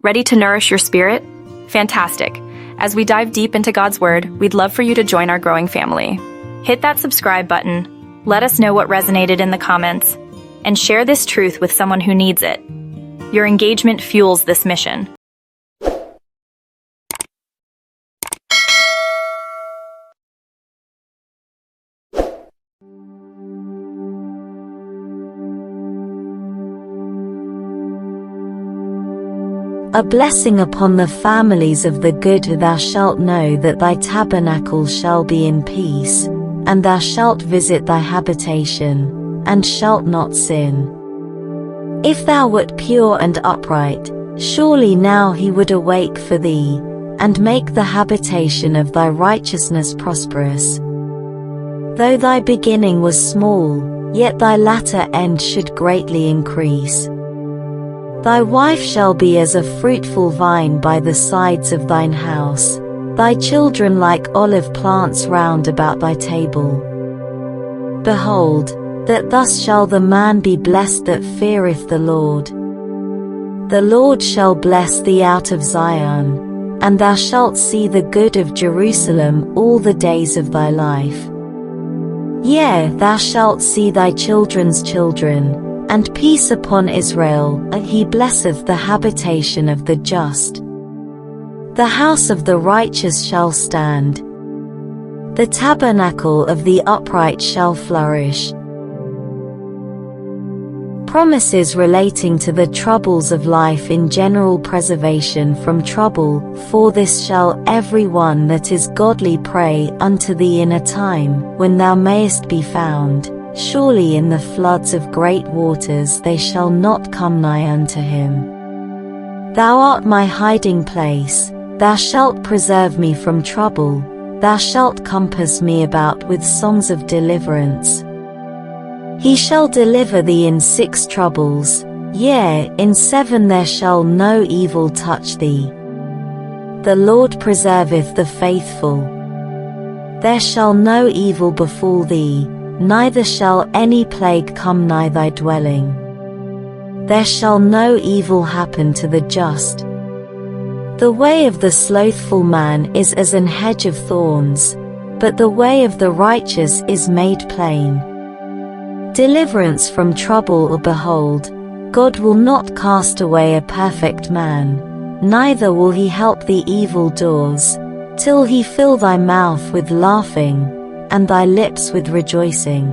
Ready to nourish your spirit? Fantastic. As we dive deep into God's Word, we'd love for you to join our growing family. Hit that subscribe button, let us know what resonated in the comments, and share this truth with someone who needs it. Your engagement fuels this mission. A blessing upon the families of the good. Thou shalt know that thy tabernacle shall be in peace, and thou shalt visit thy habitation, and shalt not sin. If thou wert pure and upright, surely now he would awake for thee, and make the habitation of thy righteousness prosperous. Though thy beginning was small, yet thy latter end should greatly increase. Thy wife shall be as a fruitful vine by the sides of thine house, thy children like olive plants round about thy table. Behold, that thus shall the man be blessed that feareth the Lord. The Lord shall bless thee out of Zion, and thou shalt see the good of Jerusalem all the days of thy life. Yea, thou shalt see thy children's children, and peace upon Israel, and he blesseth the habitation of the just. The house of the righteous shall stand. The tabernacle of the upright shall flourish. Promises relating to the troubles of life in general: preservation from trouble. For this shall every one that is godly pray unto thee in a time when thou mayest be found. Surely in the floods of great waters they shall not come nigh unto him. Thou art my hiding place, thou shalt preserve me from trouble, thou shalt compass me about with songs of deliverance. He shall deliver thee in 6 troubles, yea, in 7 there shall no evil touch thee. The Lord preserveth the faithful. There shall no evil befall thee, neither shall any plague come nigh thy dwelling. There shall no evil happen to the just. The way of the slothful man is as an hedge of thorns, but the way of the righteous is made plain. Deliverance from trouble. Behold, God will not cast away a perfect man, neither will he help the evildoers, till he fill thy mouth with laughing, and thy lips with rejoicing.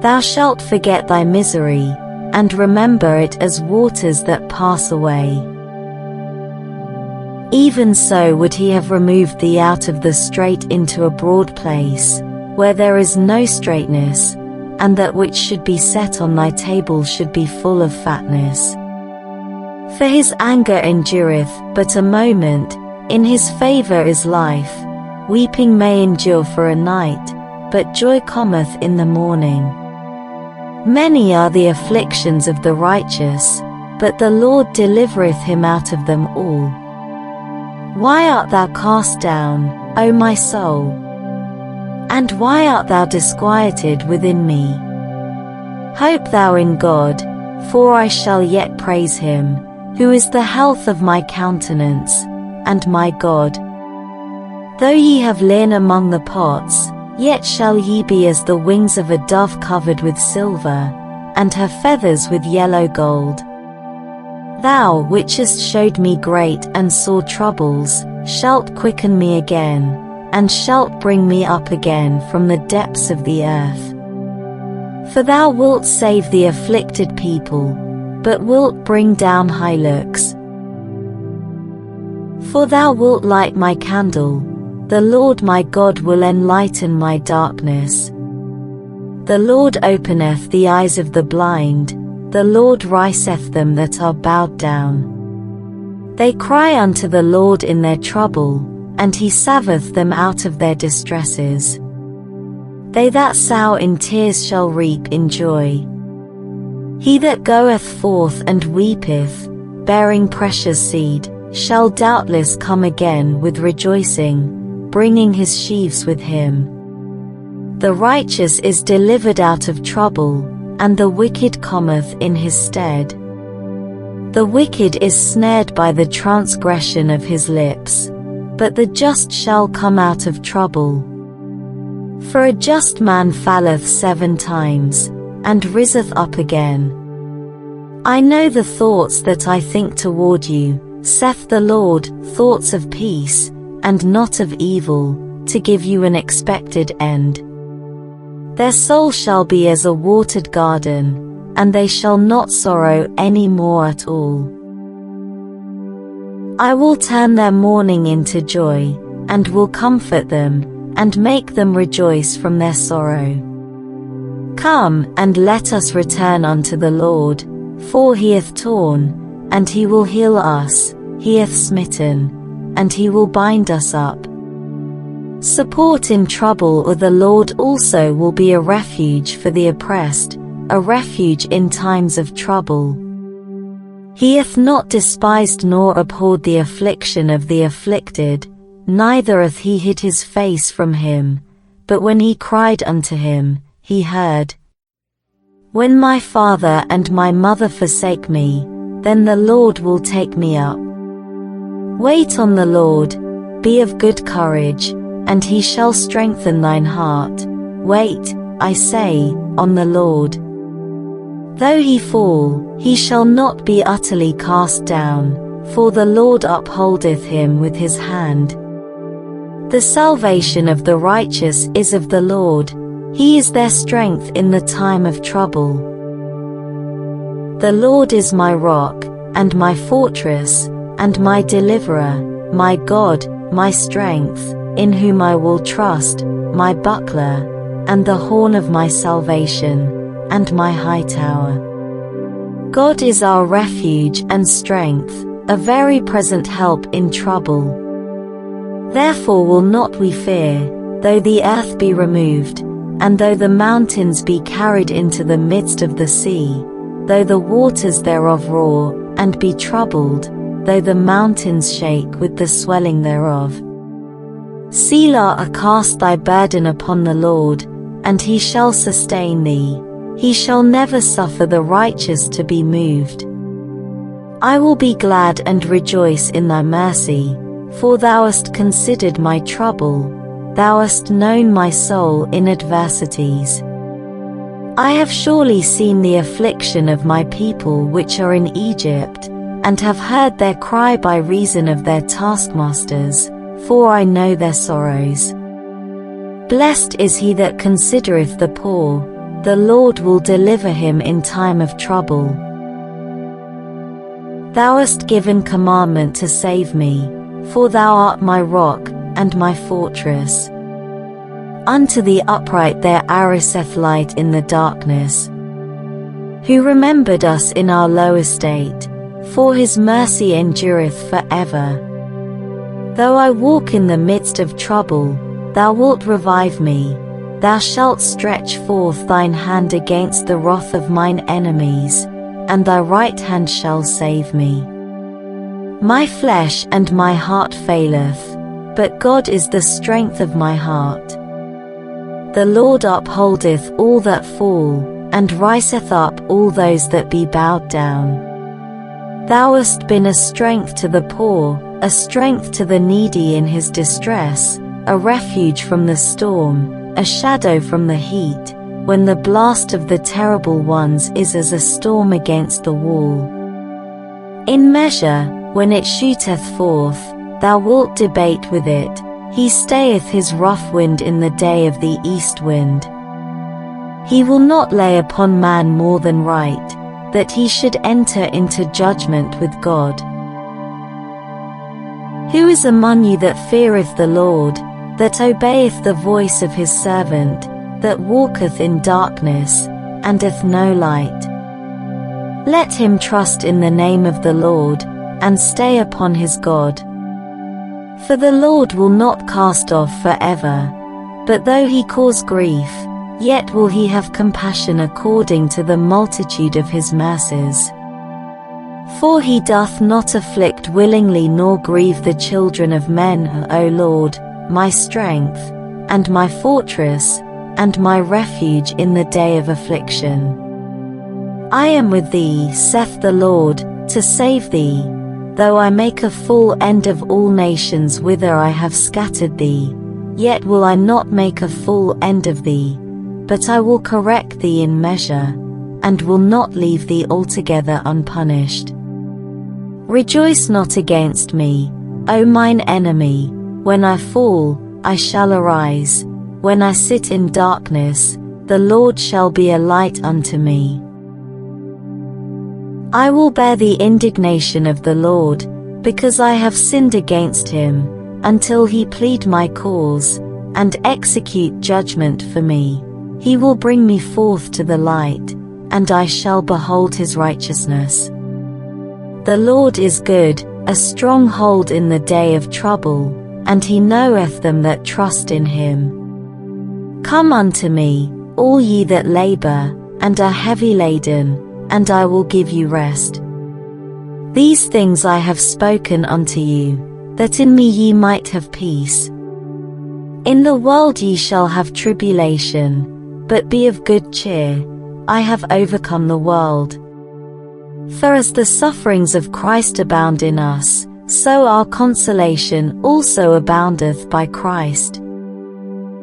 Thou shalt forget thy misery, and remember it as waters that pass away. Even so would he have removed thee out of the strait into a broad place, where there is no straightness, and that which should be set on thy table should be full of fatness. For his anger endureth but a moment, in his favor is life. Weeping may endure for a night, but joy cometh in the morning. Many are the afflictions of the righteous, but the Lord delivereth him out of them all. Why art thou cast down, O my soul? And why art thou disquieted within me? Hope thou in God, for I shall yet praise him, who is the health of my countenance, and my God. Though ye have lain among the pots, yet shall ye be as the wings of a dove covered with silver, and her feathers with yellow gold. Thou which hast showed me great and sore troubles, shalt quicken me again, and shalt bring me up again from the depths of the earth. For thou wilt save the afflicted people, but wilt bring down high looks. For thou wilt light my candle, the Lord my God will enlighten my darkness. The Lord openeth the eyes of the blind, the Lord riseth them that are bowed down. They cry unto the Lord in their trouble, and he saveth them out of their distresses. They that sow in tears shall reap in joy. He that goeth forth and weepeth, bearing precious seed, shall doubtless come again with rejoicing, bringing his sheaves with him. The righteous is delivered out of trouble, and the wicked cometh in his stead. The wicked is snared by the transgression of his lips, but the just shall come out of trouble. For a just man falleth 7 times, and riseth up again. I know the thoughts that I think toward you, saith the Lord, thoughts of peace, and not of evil, to give you an expected end. Their soul shall be as a watered garden, and they shall not sorrow any more at all. I will turn their mourning into joy, and will comfort them, and make them rejoice from their sorrow. Come, and let us return unto the Lord, for he hath torn, and he will heal us, he hath smitten, and he will bind us up. Support in trouble, or the Lord also will be a refuge for the oppressed, a refuge in times of trouble. He hath not despised nor abhorred the affliction of the afflicted, neither hath he hid his face from him, but when he cried unto him, he heard. When my father and my mother forsake me, then the Lord will take me up. Wait on the Lord, be of good courage, and he shall strengthen thine heart. Wait, I say, on the Lord. Though he fall, he shall not be utterly cast down, for the Lord upholdeth him with his hand. The salvation of the righteous is of the Lord, he is their strength in the time of trouble. The Lord is my rock, and my fortress, and my deliverer, my God, my strength, in whom I will trust, my buckler, and the horn of my salvation, and my high tower. God is our refuge and strength, a very present help in trouble. Therefore will not we fear, though the earth be removed, and though the mountains be carried into the midst of the sea, though the waters thereof roar, and be troubled, though the mountains shake with the swelling thereof. Selah, cast thy burden upon the Lord, and he shall sustain thee. He shall never suffer the righteous to be moved. I will be glad and rejoice in thy mercy, for thou hast considered my trouble, thou hast known my soul in adversities. I have surely seen the affliction of my people which are in Egypt, and have heard their cry by reason of their taskmasters, for I know their sorrows. Blessed is he that considereth the poor, the Lord will deliver him in time of trouble. Thou hast given commandment to save me, for thou art my rock, and my fortress. Unto the upright there ariseth light in the darkness. Who remembered us in our low estate, for his mercy endureth forever. Though I walk in the midst of trouble, thou wilt revive me. Thou shalt stretch forth thine hand against the wrath of mine enemies, and thy right hand shall save me. My flesh and my heart faileth, but God is the strength of my heart. The Lord upholdeth all that fall, and riseth up all those that be bowed down. Thou hast been a strength to the poor, a strength to the needy in his distress, a refuge from the storm, a shadow from the heat, when the blast of the terrible ones is as a storm against the wall. In measure, when it shooteth forth, thou wilt debate with it, he stayeth his rough wind in the day of the east wind. He will not lay upon man more than right, that he should enter into judgment with God. Who is among you that feareth the Lord, that obeyeth the voice of his servant, that walketh in darkness, and hath no light? Let him trust in the name of the Lord, and stay upon his God. For the Lord will not cast off forever, but though he cause grief, yet will he have compassion according to the multitude of his mercies. For he doth not afflict willingly nor grieve the children of men, O Lord, my strength, and my fortress, and my refuge in the day of affliction. I am with thee, saith the Lord, to save thee. Though I make a full end of all nations whither I have scattered thee, yet will I not make a full end of thee, but I will correct thee in measure, and will not leave thee altogether unpunished. Rejoice not against me, O mine enemy. When I fall, I shall arise. When I sit in darkness, the Lord shall be a light unto me. I will bear the indignation of the Lord, because I have sinned against him, until he plead my cause, and execute judgment for me. He will bring me forth to the light, and I shall behold his righteousness. The Lord is good, a stronghold in the day of trouble, and he knoweth them that trust in him. Come unto me, all ye that labor, and are heavy laden, and I will give you rest. These things I have spoken unto you, that in me ye might have peace. In the world ye shall have tribulation, but be of good cheer, I have overcome the world. For as the sufferings of Christ abound in us, so our consolation also aboundeth by Christ.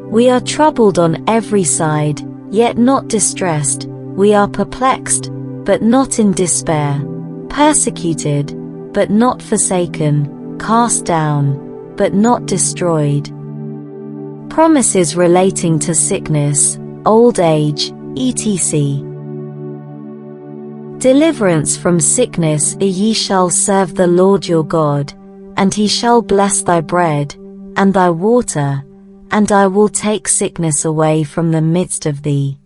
We are troubled on every side, yet not distressed, we are perplexed, but not in despair, persecuted, but not forsaken, cast down, but not destroyed. Promises relating to sickness, old age, etc. Deliverance from sickness. Ye shall serve the Lord your God, and he shall bless thy bread, and thy water, and I will take sickness away from the midst of thee.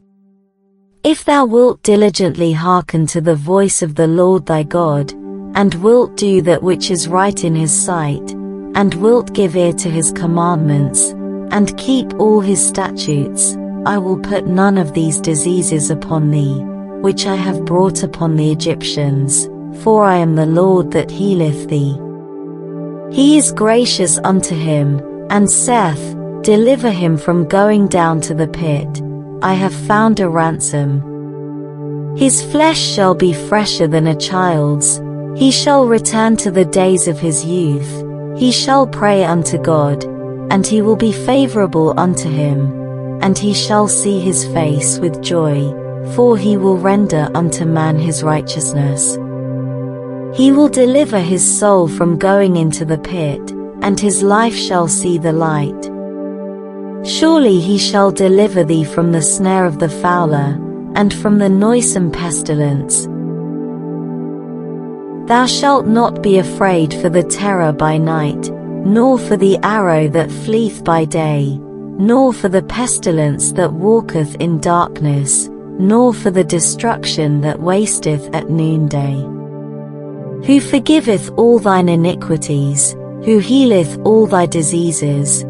If thou wilt diligently hearken to the voice of the Lord thy God, and wilt do that which is right in his sight, and wilt give ear to his commandments, and keep all his statutes, I will put none of these diseases upon thee, which I have brought upon the Egyptians, for I am the Lord that healeth thee. He is gracious unto him, and saith, Deliver him from going down to the pit. I have found a ransom. His flesh shall be fresher than a child's. He shall return to the days of his youth. He shall pray unto God, and he will be favorable unto him, and he shall see his face with joy, for he will render unto man his righteousness. He will deliver his soul from going into the pit, and his life shall see the light. Surely he shall deliver thee from the snare of the fowler, and from the noisome pestilence. Thou shalt not be afraid for the terror by night, nor for the arrow that fleeth by day, nor for the pestilence that walketh in darkness, nor for the destruction that wasteth at noonday. Who forgiveth all thine iniquities, who healeth all thy diseases.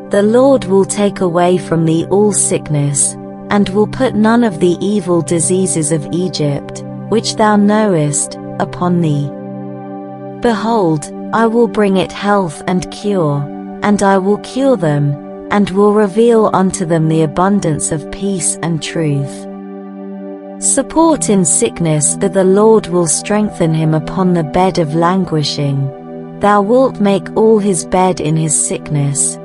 The Lord will take away from thee all sickness, and will put none of the evil diseases of Egypt, which thou knowest, upon thee. Behold, I will bring it health and cure, and I will cure them, and will reveal unto them the abundance of peace and truth. Support in sickness. That the Lord will strengthen him upon the bed of languishing. Thou wilt make all his bed in his sickness.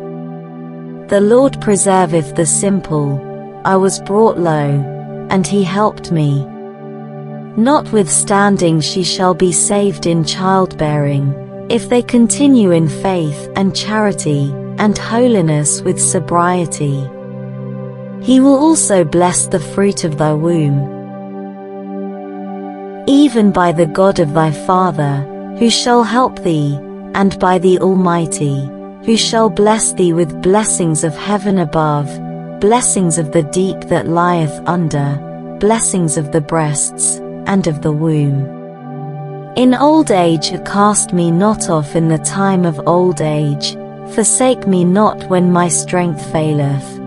The Lord preserveth the simple. I was brought low, and he helped me. Notwithstanding she shall be saved in childbearing, if they continue in faith and charity, and holiness with sobriety. He will also bless the fruit of thy womb. Even by the God of thy father, who shall help thee, and by the Almighty, who shall bless thee with blessings of heaven above, blessings of the deep that lieth under, blessings of the breasts, and of the womb. In old age cast me not off. In the time of old age, forsake me not when my strength faileth.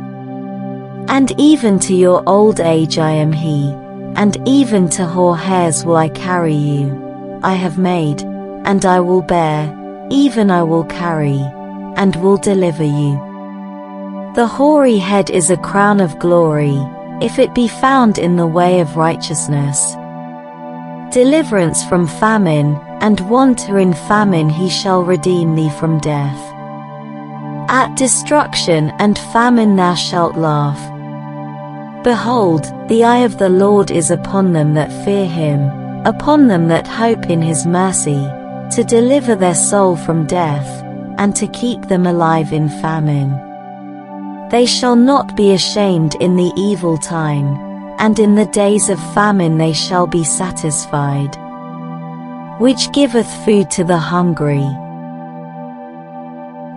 And even to your old age I am he, and even to hoar hairs will I carry you. I have made, and I will bear, even I will carry, and will deliver you. The hoary head is a crown of glory, if it be found in the way of righteousness. deliverance from famine, and want, or in famine he shall redeem thee from death. At destruction and famine thou shalt laugh. Behold, the eye of the Lord is upon them that fear him, upon them that hope in his mercy, to deliver their soul from death, and to keep them alive in famine. They shall not be ashamed in the evil time, and in the days of famine they shall be satisfied. Which giveth food to the hungry.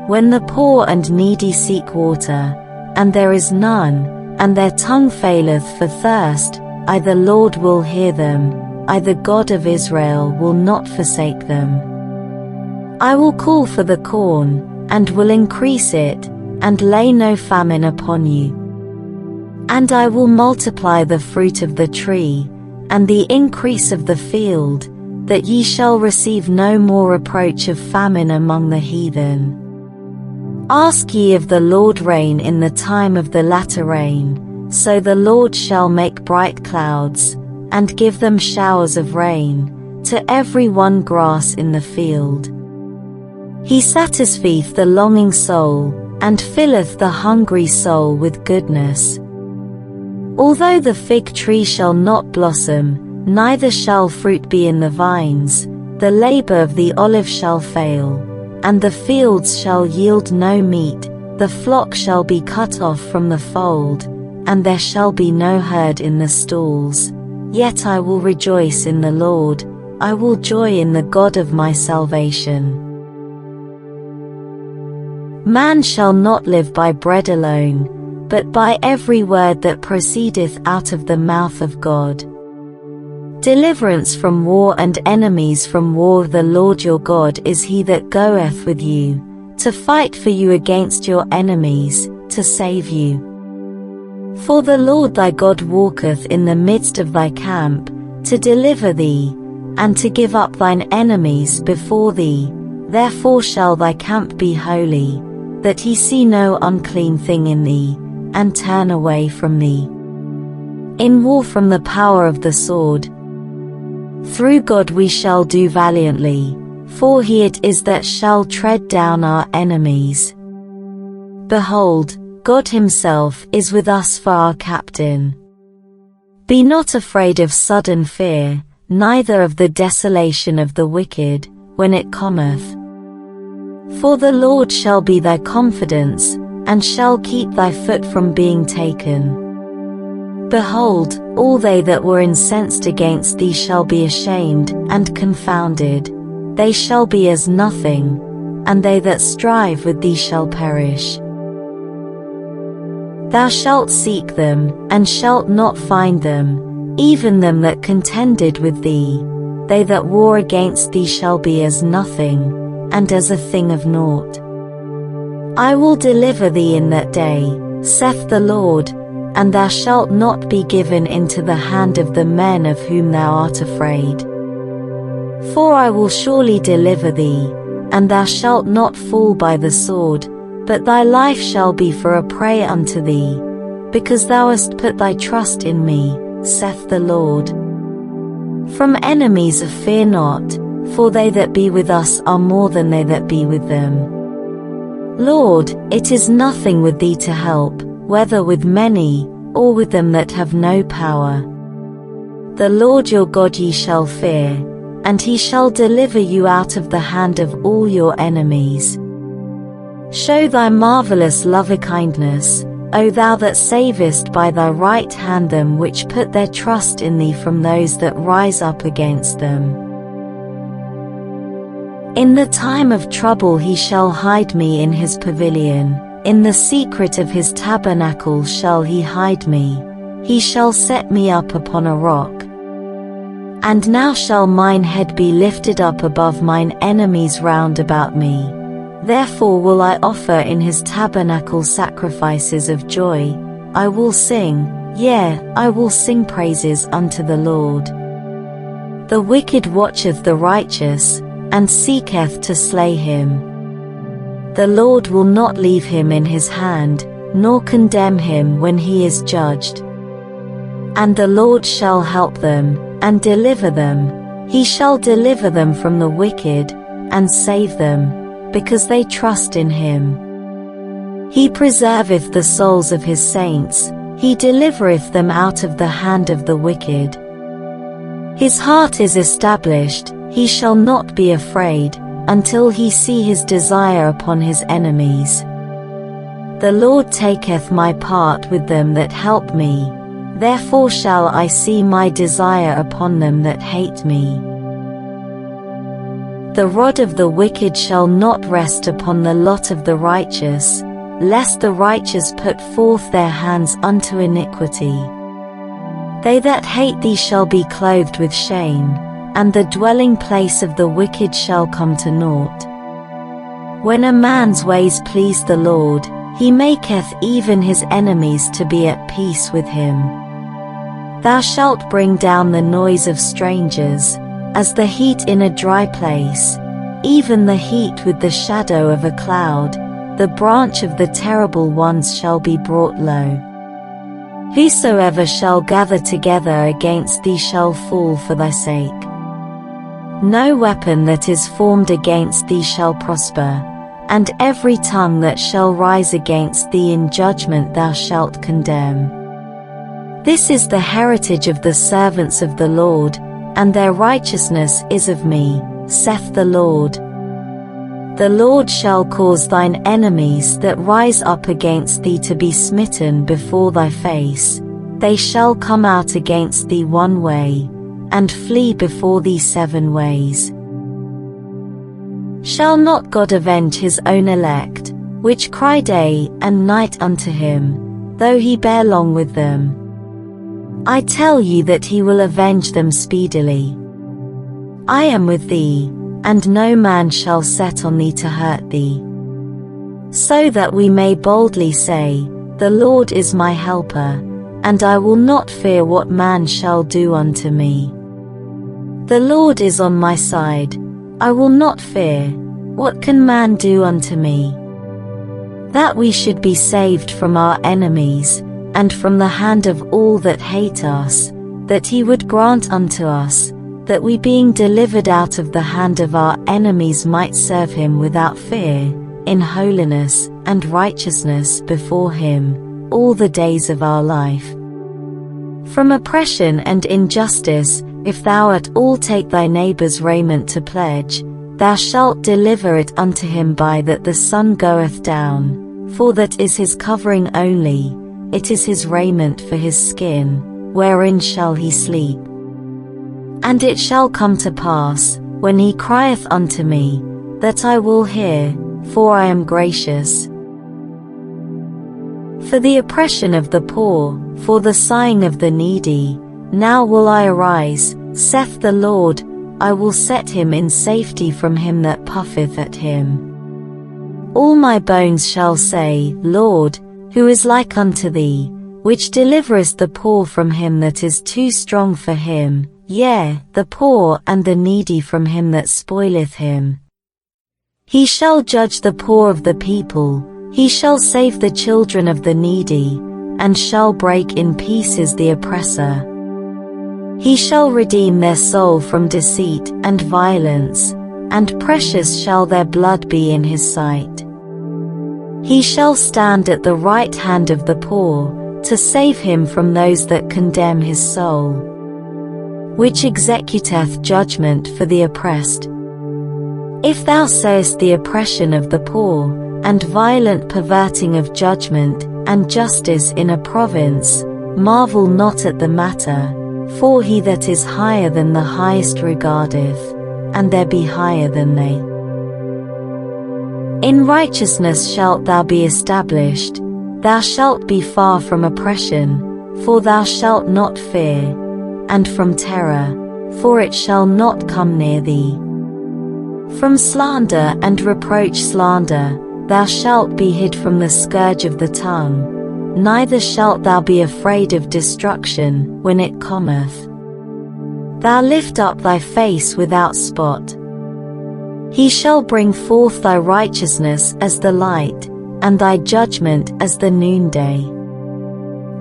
When the poor and needy seek water, and there is none, and their tongue faileth for thirst, I the Lord will hear them, I the God of Israel will not forsake them. I will call for the corn, and will increase it, and lay no famine upon you. And I will multiply the fruit of the tree, and the increase of the field, that ye shall receive no more reproach of famine among the heathen. Ask ye of the Lord rain in the time of the latter rain, so the Lord shall make bright clouds, and give them showers of rain, to every one grass in the field. He satisfieth the longing soul, and filleth the hungry soul with goodness. Although the fig tree shall not blossom, neither shall fruit be in the vines, the labor of the olive shall fail, and the fields shall yield no meat, the flock shall be cut off from the fold, and there shall be no herd in the stalls. Yet I will rejoice in the Lord, I will joy in the God of my salvation. Man shall not live by bread alone, but by every word that proceedeth out of the mouth of God. Deliverance from war and enemies from war. The Lord your God is he that goeth with you, to fight for you against your enemies, to save you. For the Lord thy God walketh in the midst of thy camp, to deliver thee, and to give up thine enemies before thee. Therefore shall thy camp be holy, that he see no unclean thing in thee, and turn away from thee. In war from the power of the sword. Through God we shall do valiantly, for he it is that shall tread down our enemies. Behold, God himself is with us for our captain. Be not afraid of sudden fear, neither of the desolation of the wicked, when it cometh. For the Lord shall be thy confidence, and shall keep thy foot from being taken. Behold, all they that were incensed against thee shall be ashamed and confounded, they shall be as nothing, and they that strive with thee shall perish. Thou shalt seek them, and shalt not find them, even them that contended with thee. They that war against thee shall be as nothing, and as a thing of naught. I will deliver thee in that day, saith the Lord, and thou shalt not be given into the hand of the men of whom thou art afraid. For I will surely deliver thee, and thou shalt not fall by the sword, but thy life shall be for a prey unto thee, because thou hast put thy trust in me, saith the Lord. From enemies fear not, for they that be with us are more than they that be with them. Lord, it is nothing with thee to help, whether with many, or with them that have no power. The Lord your God ye shall fear, and he shall deliver you out of the hand of all your enemies. Show thy marvelous loving-kindness, O thou that savest by thy right hand them which put their trust in thee from those that rise up against them. In the time of trouble he shall hide me in his pavilion, in the secret of his tabernacle shall he hide me, he shall set me up upon a rock. And now shall mine head be lifted up above mine enemies round about me. Therefore will I offer in his tabernacle sacrifices of joy, I will sing, yea, I will sing praises unto the Lord. The wicked watcheth the righteous, and seeketh to slay him. The Lord will not leave him in his hand, nor condemn him when he is judged. And the Lord shall help them, and deliver them, He shall deliver them from the wicked, and save them, because they trust in him. He preserveth the souls of his saints, he delivereth them out of the hand of the wicked. His heart is established, he shall not be afraid, until he see his desire upon his enemies. The Lord taketh my part with them that help me, therefore shall I see my desire upon them that hate me. The rod of the wicked shall not rest upon the lot of the righteous, lest the righteous put forth their hands unto iniquity. They that hate thee shall be clothed with shame, and the dwelling place of the wicked shall come to naught. When a man's ways please the Lord, he maketh even his enemies to be at peace with him. Thou shalt bring down the noise of strangers, as the heat in a dry place, even the heat with the shadow of a cloud, the branch of the terrible ones shall be brought low. Whosoever shall gather together against thee shall fall for thy sake. No weapon that is formed against thee shall prosper, and every tongue that shall rise against thee in judgment thou shalt condemn. This is the heritage of the servants of the Lord, and their righteousness is of me, saith the Lord. The Lord shall cause thine enemies that rise up against thee to be smitten before thy face. They shall come out against thee one way, and flee before thee 7 ways. Shall not God avenge his own elect, which cry day and night unto him, though he bear long with them? I tell you that he will avenge them speedily. I am with thee, and no man shall set on thee to hurt thee. So that we may boldly say, the Lord is my helper, and I will not fear what man shall do unto me. The Lord is on my side, I will not fear, what can man do unto me? That we should be saved from our enemies, and from the hand of all that hate us, that he would grant unto us, that we being delivered out of the hand of our enemies might serve him without fear, in holiness and righteousness before him, all the days of our life. From oppression and injustice, if thou at all take thy neighbour's raiment to pledge, thou shalt deliver it unto him by that the sun goeth down, for that is his covering only, it is his raiment for his skin, wherein shall he sleep. And it shall come to pass, when he crieth unto me, that I will hear, for I am gracious. For the oppression of the poor, for the sighing of the needy, now will I arise, saith the Lord, I will set him in safety from him that puffeth at him. All my bones shall say, Lord, who is like unto thee, which deliverest the poor from him that is too strong for him, yea, the poor and the needy from him that spoileth him. He shall judge the poor of the people, he shall save the children of the needy, and shall break in pieces the oppressor. He shall redeem their soul from deceit and violence, and precious shall their blood be in his sight. He shall stand at the right hand of the poor, to save him from those that condemn his soul, which executeth judgment for the oppressed. If thou sayest the oppression of the poor, and violent perverting of judgment, and justice in a province, marvel not at the matter, for he that is higher than the highest regardeth, and there be higher than they. In righteousness shalt thou be established, thou shalt be far from oppression, for thou shalt not fear, and from terror, for it shall not come near thee. From slander and reproach slander, thou shalt be hid from the scourge of the tongue, neither shalt thou be afraid of destruction when it cometh. Thou lift up thy face without spot. He shall bring forth thy righteousness as the light, and thy judgment as the noonday.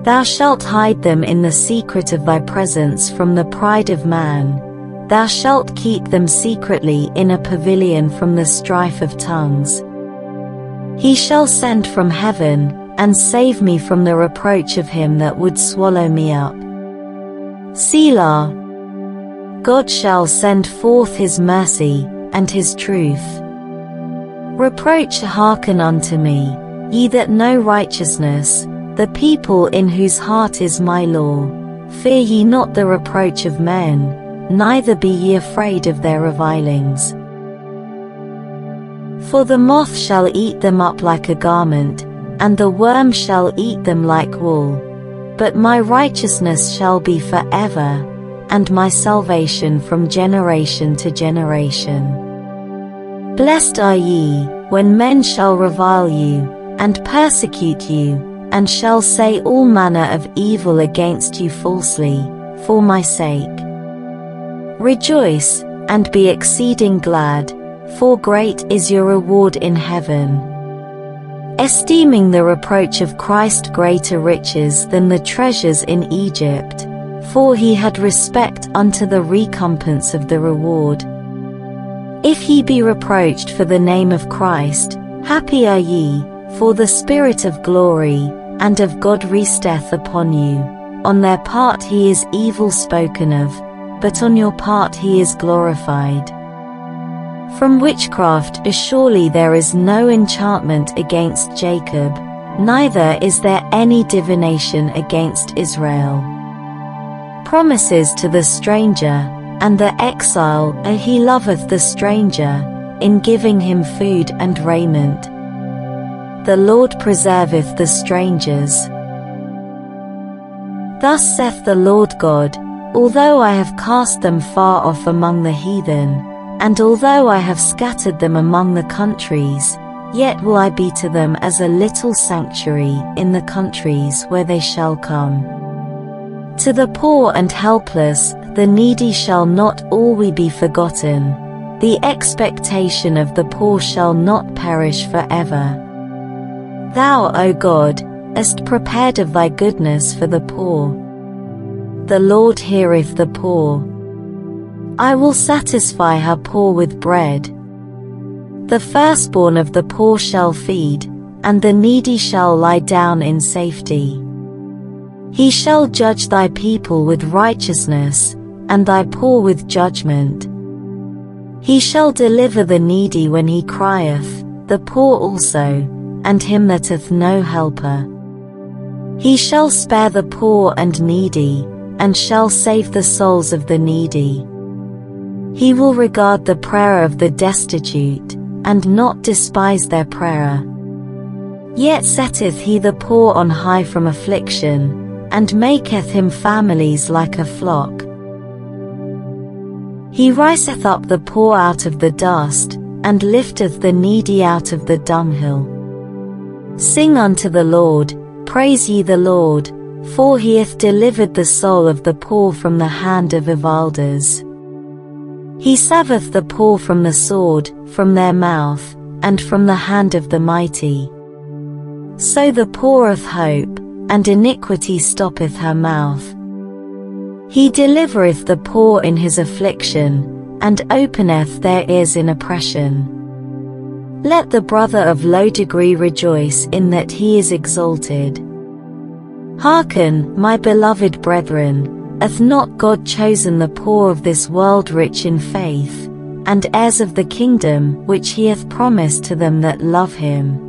Thou shalt hide them in the secret of thy presence from the pride of man, thou shalt keep them secretly in a pavilion from the strife of tongues. He shall send from heaven, and save me from the reproach of him that would swallow me up. Selah. God shall send forth his mercy, and his truth. Reproach hearken unto me, ye that know righteousness, the people in whose heart is my law. Fear ye not the reproach of men, neither be ye afraid of their revilings. For the moth shall eat them up like a garment, and the worm shall eat them like wool. But my righteousness shall be forever, and my salvation from generation to generation. Blessed are ye, when men shall revile you, and persecute you, and shall say all manner of evil against you falsely, for my sake. Rejoice, and be exceeding glad, for great is your reward in heaven. Esteeming the reproach of Christ greater riches than the treasures in Egypt, for he had respect unto the recompense of the reward. If ye be reproached for the name of Christ, happy are ye, for the Spirit of glory, and of God resteth upon you. On their part he is evil spoken of, but on your part he is glorified. From witchcraft surely there is no enchantment against Jacob, neither is there any divination against Israel. Promises to the stranger, and the exile, he loveth the stranger, in giving him food and raiment. The Lord preserveth the strangers. Thus saith the Lord God, although I have cast them far off among the heathen, and although I have scattered them among the countries, yet will I be to them as a little sanctuary in the countries where they shall come. To the poor and helpless, the needy shall not always be forgotten. The expectation of the poor shall not perish forever. Thou, O God, hast prepared of thy goodness for the poor. The Lord heareth the poor. I will satisfy her poor with bread. The firstborn of the poor shall feed, and the needy shall lie down in safety. He shall judge thy people with righteousness, and thy poor with judgment. He shall deliver the needy when he crieth, the poor also, and him that hath no helper. He shall spare the poor and needy, and shall save the souls of the needy. He will regard the prayer of the destitute, and not despise their prayer. Yet setteth he the poor on high from affliction, and maketh him families like a flock. He riseth up the poor out of the dust, and lifteth the needy out of the dunghill. Sing unto the Lord, praise ye the Lord, for he hath delivered the soul of the poor from the hand of evildoers. He saveth the poor from the sword, from their mouth, and from the hand of the mighty. So the poor hath hope, and iniquity stoppeth her mouth. He delivereth the poor in his affliction, and openeth their ears in oppression. Let the brother of low degree rejoice in that he is exalted. Hearken, my beloved brethren, hath not God chosen the poor of this world rich in faith, and heirs of the kingdom which he hath promised to them that love him?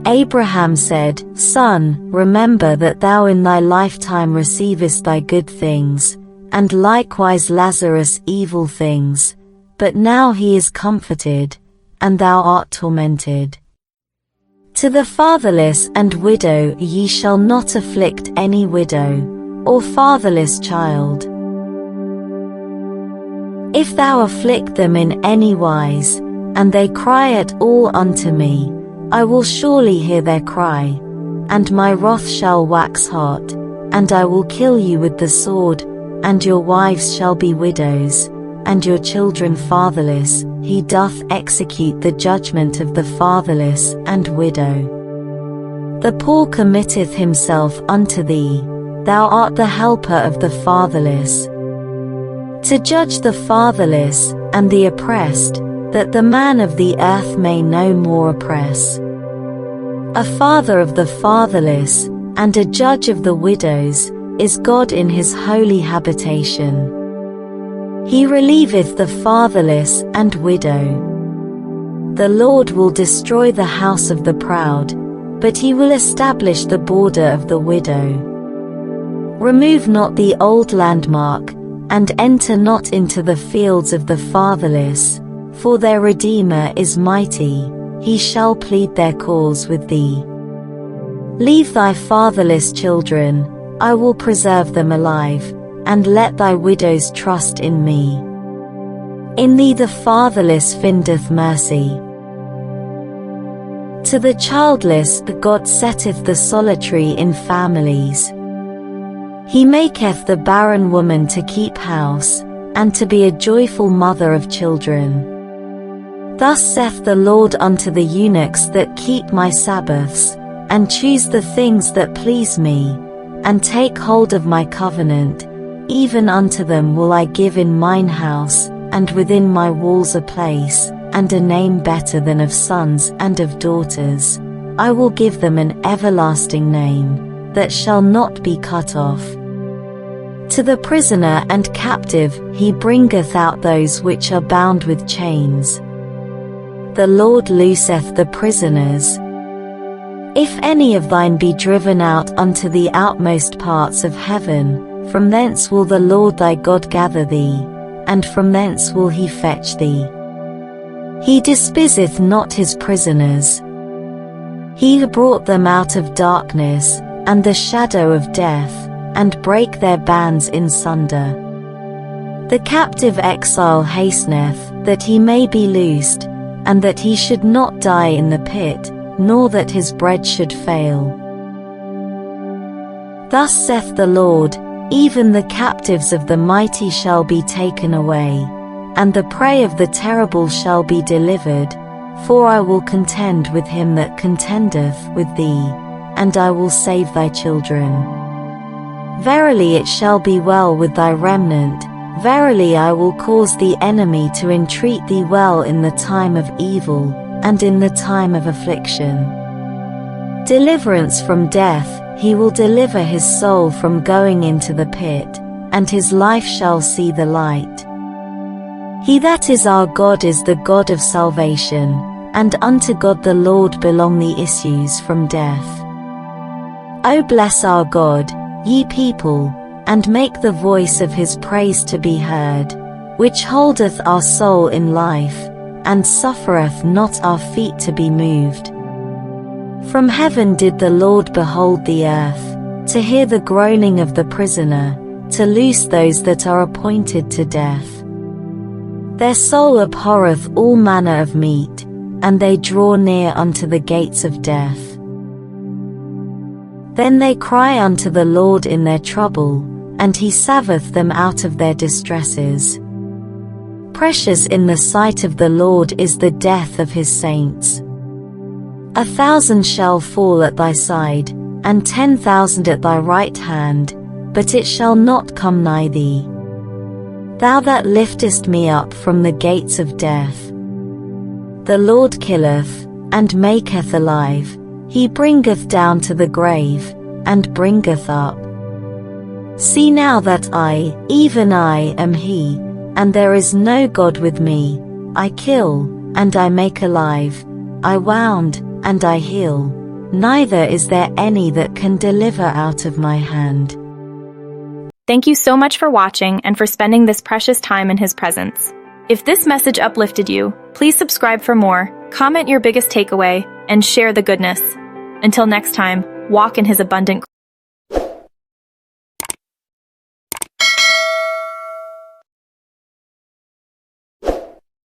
Abraham said, Son, remember that thou in thy lifetime receivest thy good things, and likewise Lazarus evil things, but now he is comforted, and thou art tormented. To the fatherless and widow ye shall not afflict any widow, or fatherless child. If thou afflict them in any wise, and they cry at all unto me, I will surely hear their cry, and my wrath shall wax hot, and I will kill you with the sword, and your wives shall be widows, and your children fatherless. He doth execute the judgment of the fatherless and widow. The poor committeth himself unto thee, thou art the helper of the fatherless. to judge the fatherless and the oppressed, that the man of the earth may no more oppress. A father of the fatherless, and a judge of the widows, is God in his holy habitation. He relieveth the fatherless and widow. The Lord will destroy the house of the proud, but he will establish the border of the widow. Remove not the old landmark, and enter not into the fields of the fatherless, for their Redeemer is mighty, he shall plead their cause with thee. Leave thy fatherless children, I will preserve them alive, and let thy widows trust in me. In thee the fatherless findeth mercy. To the childless the God setteth the solitary in families. He maketh the barren woman to keep house, and to be a joyful mother of children. Thus saith the Lord unto the eunuchs that keep my Sabbaths, and choose the things that please me, and take hold of my covenant, even unto them will I give in mine house, and within my walls a place, and a name better than of sons and of daughters. I will give them an everlasting name, that shall not be cut off. To the prisoner and captive he bringeth out those which are bound with chains. The Lord looseth the prisoners. If any of thine be driven out unto the outmost parts of heaven, from thence will the Lord thy God gather thee, and from thence will he fetch thee. He despiseth not his prisoners. He brought them out of darkness, and the shadow of death, and brake their bands in sunder. The captive exile hasteneth, that he may be loosed, and that he should not die in the pit, nor that his bread should fail. Thus saith the Lord, even the captives of the mighty shall be taken away, and the prey of the terrible shall be delivered, for I will contend with him that contendeth with thee, and I will save thy children. Verily it shall be well with thy remnant, verily I will cause the enemy to entreat thee well in the time of evil, and in the time of affliction. Deliverance from death, he will deliver his soul from going into the pit, and his life shall see the light. He that is our God is the God of salvation, and unto God the Lord belong the issues from death. O bless our God, ye people, and make the voice of his praise to be heard, which holdeth our soul in life, and suffereth not our feet to be moved. From heaven did the Lord behold the earth, to hear the groaning of the prisoner, to loose those that are appointed to death. Their soul abhorreth all manner of meat, and they draw near unto the gates of death. Then they cry unto the Lord in their trouble, and he saveth them out of their distresses. Precious in the sight of the Lord is the death of his saints. 1,000 shall fall at thy side, and 10,000 at thy right hand, but it shall not come nigh thee. Thou that liftest me up from the gates of death. The Lord killeth, and maketh alive, he bringeth down to the grave, and bringeth up. See now that I, even I, am he, and there is no God with me. I kill, and I make alive, I wound, and I heal, neither is there any that can deliver out of my hand. Thank you so much for watching and for spending this precious time in his presence. If this message uplifted you, please subscribe for more, comment your biggest takeaway, and share the goodness. Until next time, walk in his abundant